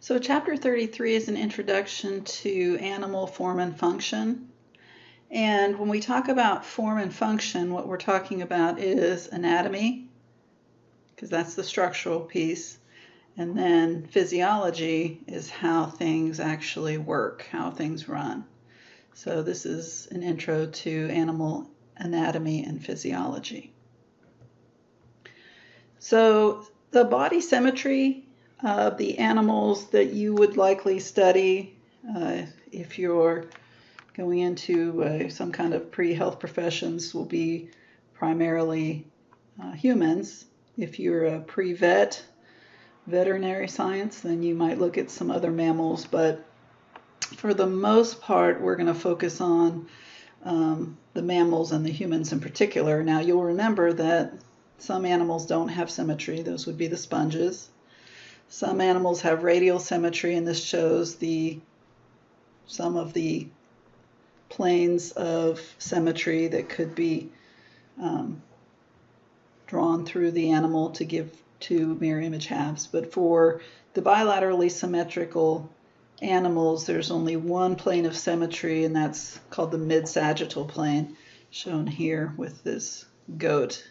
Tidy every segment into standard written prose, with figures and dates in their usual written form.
So Chapter 33 is an introduction to animal form and function. And when we talk about form and function, what we're talking about is anatomy, because that's the structural piece. And then physiology is how things actually work, how things run. So this is an intro to animal anatomy and physiology. So the body symmetry of the animals that you would likely study if you're going into some kind of pre-health professions will be primarily humans. If you're a pre-vet, veterinary science, then you might look at some other mammals, but for the most part we're going to focus on the mammals and the humans in particular. Now you'll remember that some animals don't have symmetry. Those would be the sponges. Some animals have radial symmetry, and this shows some of the planes of symmetry that could be drawn through the animal to give two mirror image halves. But for the bilaterally symmetrical animals, there's only one plane of symmetry, and that's called the mid-sagittal plane, shown here with this goat.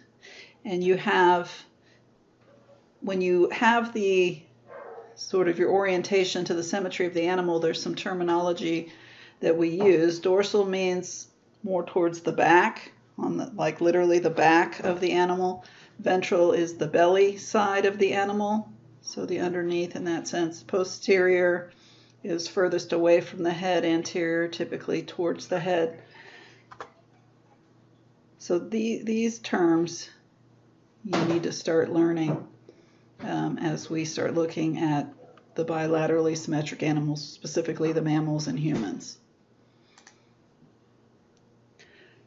And you have, when you have the sort of your orientation to the symmetry of the animal, there's some terminology that we use. Dorsal means more towards the back, like literally the back of the animal. Ventral is the belly side of the animal, so the underneath in that sense. Posterior is furthest away from the head, anterior typically towards the head. So these terms you need to start learning as we start looking at the bilaterally symmetric animals, specifically the mammals and humans.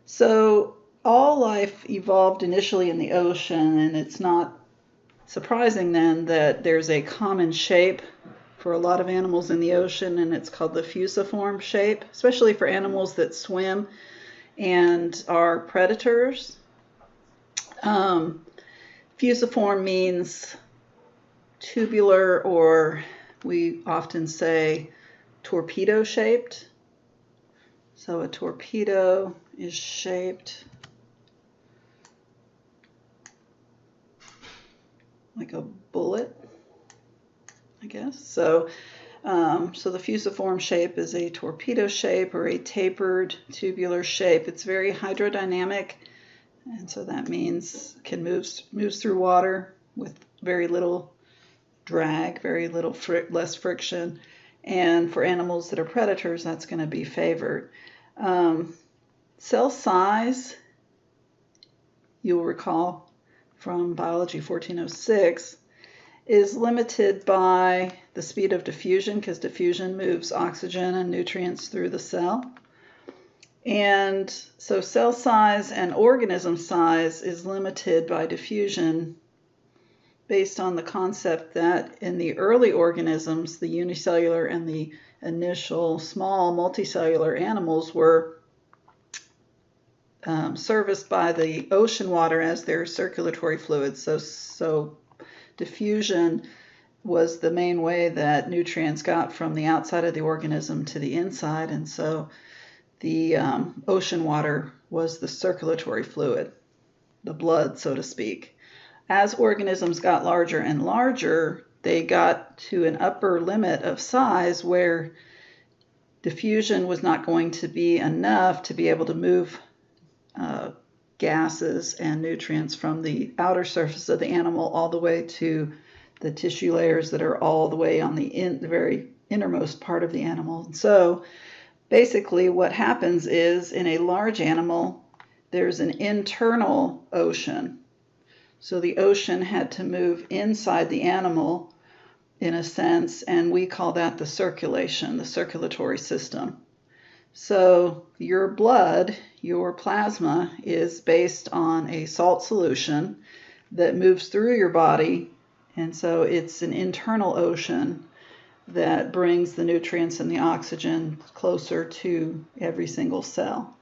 So all life evolved initially in the ocean, and it's not surprising then that there's a common shape for a lot of animals in the ocean, and it's called the fusiform shape, especially for animals that swim and are predators. Fusiform means tubular, or we often say torpedo shaped. So a torpedo is shaped like a bullet, I guess. So the fusiform shape is a torpedo shape or a tapered tubular shape. It's very hydrodynamic, and so that means it can moves through water with very little drag, very little less friction. And for animals that are predators, that's going to be favored. Cell size, you'll recall from Biology 1406, is limited by the speed of diffusion, because diffusion moves oxygen and nutrients through the cell. And so cell size and organism size is limited by diffusion based on the concept that in the early organisms, the unicellular and the initial small multicellular animals were serviced by the ocean water as their circulatory fluid. So diffusion was the main way that nutrients got from the outside of the organism to the inside, and so the ocean water was the circulatory fluid, the blood, so to speak. As organisms got larger and larger, they got to an upper limit of size where diffusion was not going to be enough to be able to move gases and nutrients from the outer surface of the animal all the way to the tissue layers that are all the way on the very innermost part of the animal. And so basically what happens is in a large animal, there's an internal ocean. So the ocean had to move inside the animal in a sense, and we call that the circulation, the circulatory system. So your blood, your plasma, is based on a salt solution that moves through your body, and so it's an internal ocean that brings the nutrients and the oxygen closer to every single cell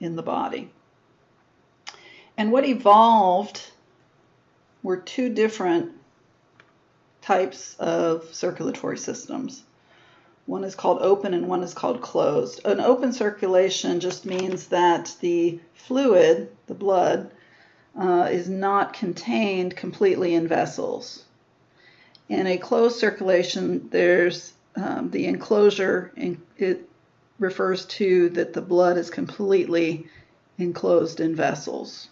in the body. And what evolved were two different types of circulatory systems. One is called open and one is called closed. An open circulation just means that the fluid, the blood, is not contained completely in vessels. In a closed circulation, there's the enclosure, it refers to that the blood is completely enclosed in vessels.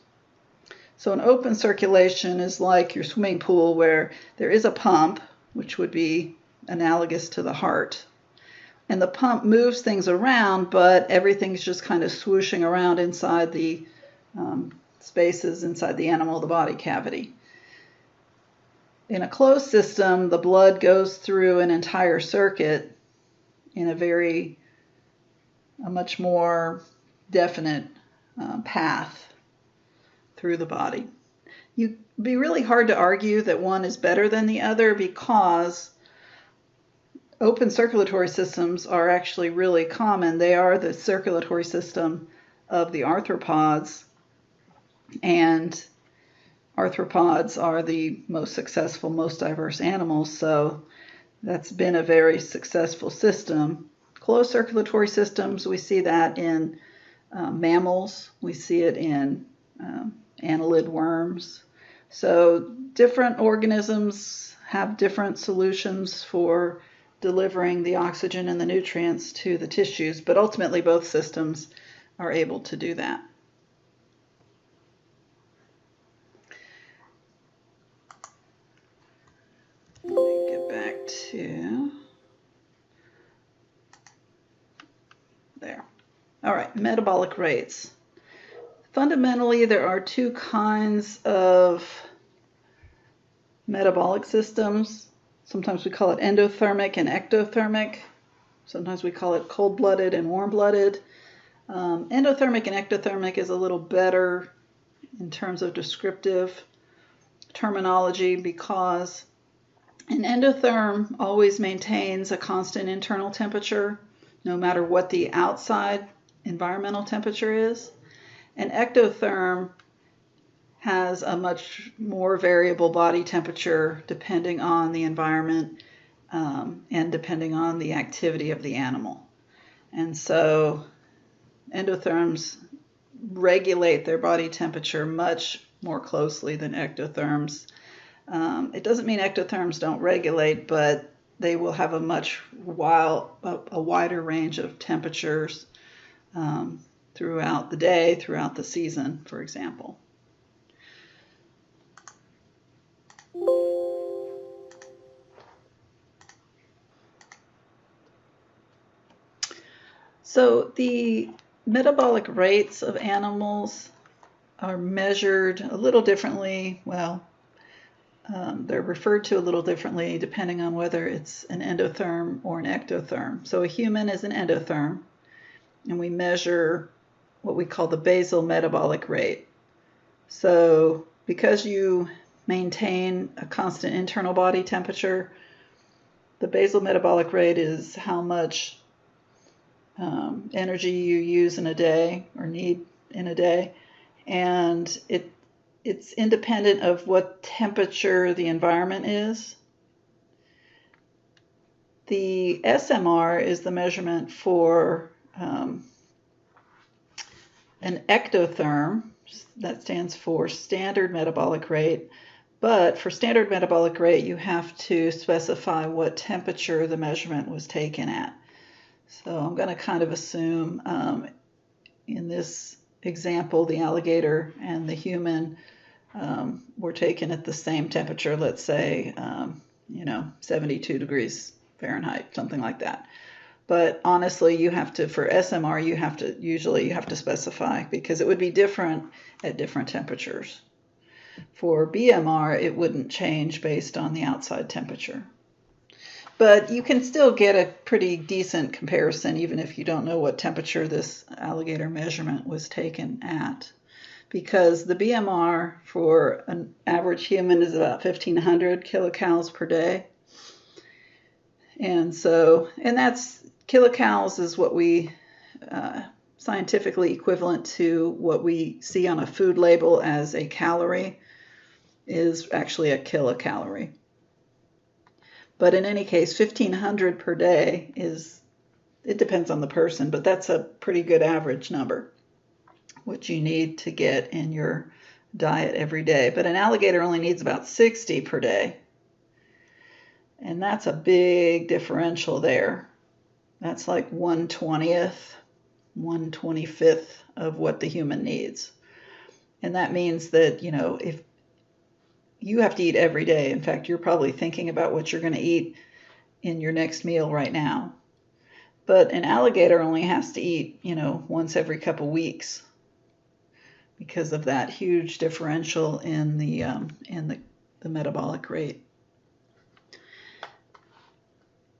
So an open circulation is like your swimming pool where there is a pump, which would be analogous to the heart. And the pump moves things around, but everything's just kind of swooshing around inside the spaces inside the animal, the body cavity. In a closed system, the blood goes through an entire circuit in a much more definite path through the body. It'd be really hard to argue that one is better than the other because open circulatory systems are actually really common. They are the circulatory system of the arthropods, and arthropods are the most successful, most diverse animals, so that's been a very successful system. Closed circulatory systems, we see that in mammals, we see it in annelid worms. So different organisms have different solutions for delivering the oxygen and the nutrients to the tissues, but ultimately both systems are able to do that. Let me get back to there. All right, metabolic rates. Fundamentally, there are two kinds of metabolic systems. Sometimes we call it endothermic and ectothermic. Sometimes we call it cold-blooded and warm-blooded. Endothermic and ectothermic is a little better in terms of descriptive terminology because an endotherm always maintains a constant internal temperature no matter what the outside environmental temperature is. An ectotherm has a much more variable body temperature depending on the environment and depending on the activity of the animal. And so endotherms regulate their body temperature much more closely than ectotherms. It doesn't mean ectotherms don't regulate, but they will have a much wider range of temperatures throughout the day, throughout the season, for example. So the metabolic rates of animals are measured a little differently. Well, they're referred to a little differently depending on whether it's an endotherm or an ectotherm. So a human is an endotherm, and we measure what we call the basal metabolic rate. So because you maintain a constant internal body temperature, the basal metabolic rate is how much energy you use in a day or need in a day, and it's independent of what temperature the environment is. The SMR is the measurement for an ectotherm. That stands for standard metabolic rate. But for standard metabolic rate, you have to specify what temperature the measurement was taken at. So I'm going to kind of assume in this example, the alligator and the human were taken at the same temperature, let's say, 72 degrees Fahrenheit, something like that. But honestly, you have to, for SMR, you have to specify because it would be different at different temperatures. For BMR, it wouldn't change based on the outside temperature. But you can still get a pretty decent comparison even if you don't know what temperature this alligator measurement was taken at. Because the BMR for an average human is about 1,500 kilocalories per day. And that's kilocalories is what we scientifically equivalent to what we see on a food label as a calorie is actually a kilocalorie. But in any case, 1,500 per day is, it depends on the person, but that's a pretty good average number, what you need to get in your diet every day. But an alligator only needs about 60 per day. And that's a big differential there. That's like 1/20th, 1/25th of what the human needs. And that means that, you know, if you have to eat every day, in fact, you're probably thinking about what you're going to eat in your next meal right now. But an alligator only has to eat, you know, once every couple weeks because of that huge differential in the metabolic rate.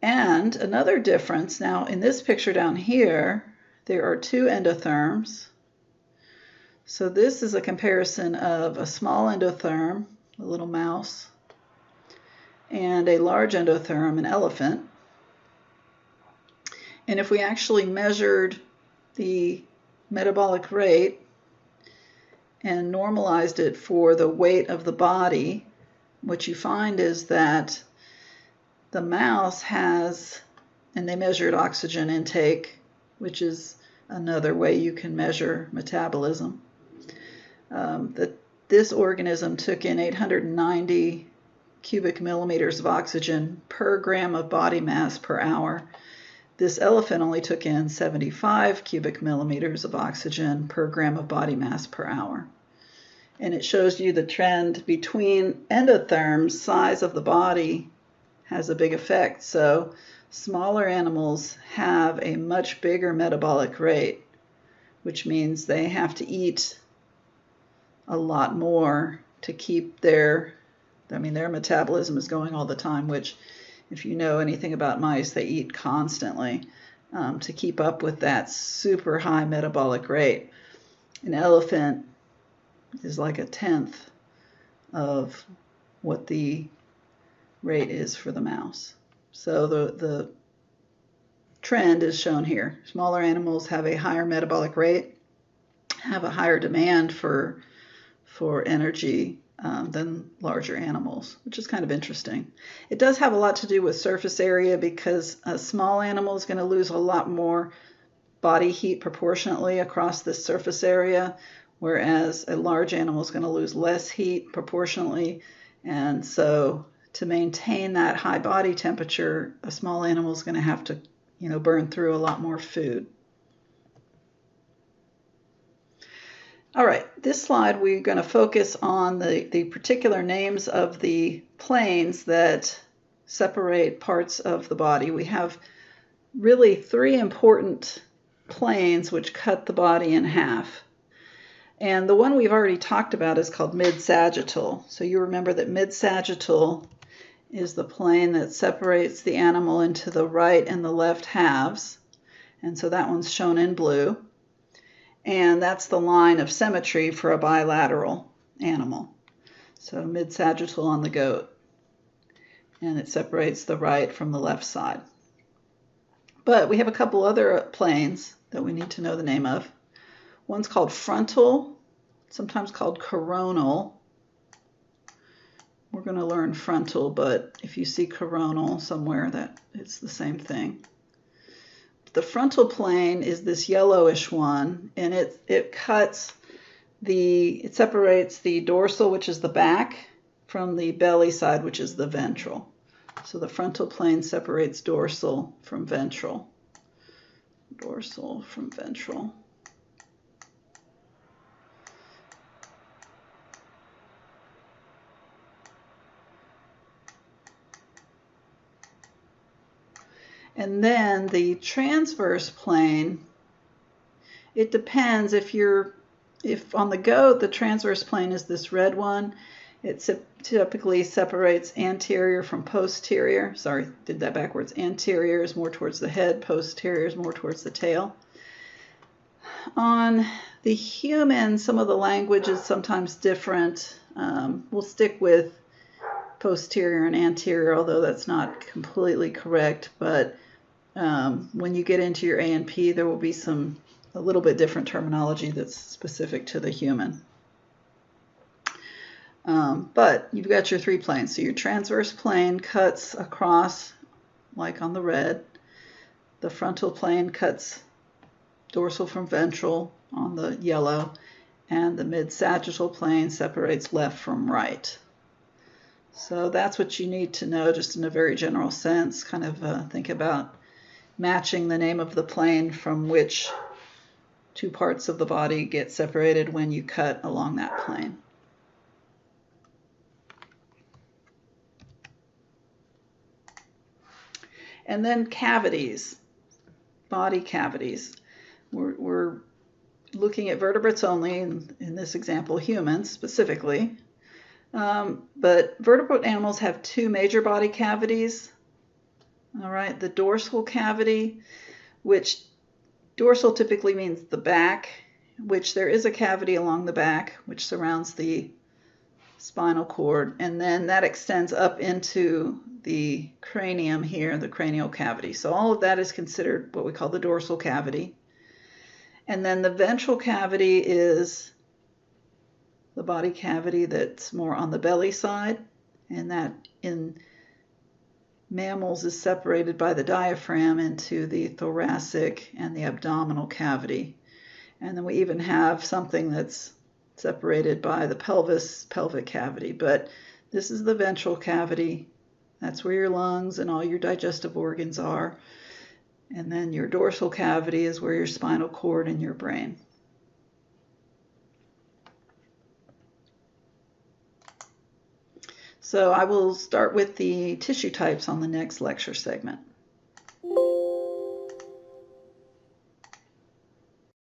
And another difference, now in this picture down here, there are two endotherms. So this is a comparison of a small endotherm, a little mouse, and a large endotherm, an elephant. And if we actually measured the metabolic rate and normalized it for the weight of the body, what you find is that the mouse has, and they measured oxygen intake, which is another way you can measure metabolism, that this organism took in 890 cubic millimeters of oxygen per gram of body mass per hour. This elephant only took in 75 cubic millimeters of oxygen per gram of body mass per hour. And it shows you the trend between endotherms. Size of the body has a big effect. So smaller animals have a much bigger metabolic rate, which means they have to eat a lot more to keep their metabolism is going all the time, which if you know anything about mice, they eat constantly to keep up with that super high metabolic rate. An elephant is like 1/10 of what the rate is for the mouse. So the trend is shown here. Smaller animals have a higher metabolic rate, have a higher demand for energy than larger animals, which is kind of interesting. It does have a lot to do with surface area because a small animal is going to lose a lot more body heat proportionately across this surface area, whereas a large animal is going to lose less heat proportionally. And so to maintain that high body temperature, a small animal is going to have to, you know, burn through a lot more food. All right, this slide we're going to focus on the particular names of the planes that separate parts of the body. We have really three important planes which cut the body in half. And the one we've already talked about is called mid-sagittal. So you remember that mid-sagittal is the plane that separates the animal into the right and the left halves. And so that one's shown in blue. And that's the line of symmetry for a bilateral animal. So mid-sagittal on the goat. And it separates the right from the left side. But we have a couple other planes that we need to know the name of. One's called frontal, sometimes called coronal. We're going to learn frontal, but if you see coronal somewhere, that it's the same thing. The frontal plane is this yellowish one, and it separates the dorsal, which is the back, from the belly side, which is the ventral. So the frontal plane separates dorsal from ventral. Dorsal from ventral. And then the transverse plane, it depends if on the goat, the transverse plane is this red one. It typically separates anterior from posterior. Sorry, did that backwards. Anterior is more towards the head, posterior is more towards the tail. On the human, some of the language is sometimes different. We'll stick with posterior and anterior, although that's not completely correct. But when you get into your A&P, there will be a little bit different terminology that's specific to the human. But you've got your three planes. So your transverse plane cuts across, like on the red. The frontal plane cuts dorsal from ventral on the yellow. And the mid-sagittal plane separates left from right. So that's what you need to know just in a very general sense. Kind of think about matching the name of the plane from which two parts of the body get separated when you cut along that plane. And then cavities, body cavities. We're looking at vertebrates only, in this example humans specifically. But vertebrate animals have two major body cavities. All right, the dorsal cavity, which dorsal typically means the back, which there is a cavity along the back which surrounds the spinal cord, and then that extends up into the cranium here, the cranial cavity. So all of that is considered what we call the dorsal cavity. And then the ventral cavity is the body cavity that's more on the belly side, and that in mammals is separated by the diaphragm into the thoracic and the abdominal cavity. And then we even have something that's separated by the pelvic cavity. But this is the ventral cavity. That's where your lungs and all your digestive organs are. And then your dorsal cavity is where your spinal cord and your brain. So I will start with the tissue types on the next lecture segment.